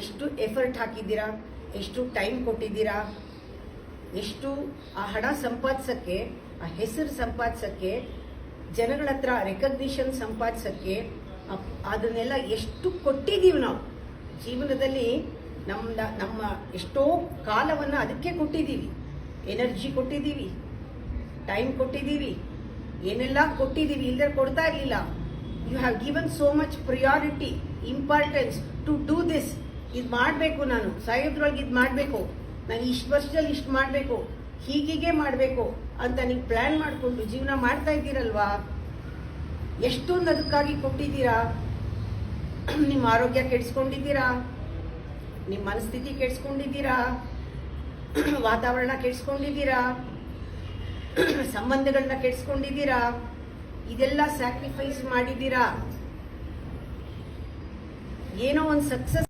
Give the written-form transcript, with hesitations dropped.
ಎಷ್ಟು ಎಫರ್ಟ್ ಹಾಕಿದ್ದೀರಾ, ಎಷ್ಟು ಟೈಮ್ ಕೊಟ್ಟಿದ್ದೀರಾ, ಎಷ್ಟು ಆ ಹಣ ಸಂಪಾದಿಸೋಕ್ಕೆ, ಆ ಹೆಸರು ಸಂಪಾದಿಸೋಕ್ಕೆ, ಜನಗಳ ಹತ್ರ ರೆಕಗ್ನಿಷನ್ ಸಂಪಾದಿಸೋಕ್ಕೆ ಅದನ್ನೆಲ್ಲ ಎಷ್ಟು ಕೊಟ್ಟಿದ್ದೀವಿ ನಾವು ಜೀವನದಲ್ಲಿ. ನಮ್ಮ ಎಷ್ಟೋ ಕಾಲವನ್ನು ಅದಕ್ಕೆ ಕೊಟ್ಟಿದ್ದೀವಿ, ಎನರ್ಜಿ ಕೊಟ್ಟಿದ್ದೀವಿ, ಟೈಮ್ ಕೊಟ್ಟಿದ್ದೀವಿ, ಏನೆಲ್ಲ ಕೊಟ್ಟಿದ್ದೀವಿ, ಇಲ್ಲದೆ ಕೊಡ್ತಾ ಇರಲಿಲ್ಲ. You have given so much priority, importance to do this. ಇದು ಮಾಡಬೇಕು, ನಾನು ಸಾಯೋದ್ರೊಳಗೆ ಇದು ಮಾಡಬೇಕು, ನಾನು ಇಷ್ಟು ವರ್ಷದಲ್ಲಿ ಇಷ್ಟು ಮಾಡಬೇಕು, ಹೀಗೆ ಮಾಡಬೇಕು ಅಂತ ನೀವು ಪ್ಲ್ಯಾನ್ ಮಾಡಿಕೊಂಡು ಜೀವನ ಮಾಡ್ತಾ ಇದ್ದೀರಲ್ವಾ. ಎಷ್ಟೊಂದು ಅದಕ್ಕಾಗಿ ಕೊಟ್ಟಿದ್ದೀರಾ. ನಿಮ್ಮ ಆರೋಗ್ಯ ಕೆಡಿಸ್ಕೊಂಡಿದ್ದೀರಾ, ನಿಮ್ಮ ಮನಸ್ಥಿತಿ ಕೆಡಿಸ್ಕೊಂಡಿದ್ದೀರಾ, ವಾತಾವರಣ ಕೆಡಿಸ್ಕೊಂಡಿದ್ದೀರಾ, ಸಂಬಂಧಗಳನ್ನ ಕೆಡಿಸ್ಕೊಂಡಿದ್ದೀರಾ, ಇದೆಲ್ಲ ಸ್ಯಾಕ್ರಿಫೈಸ್ ಮಾಡಿದ್ದೀರಾ. ಏನೋ ಒಂದು ಸಕ್ಸಸ್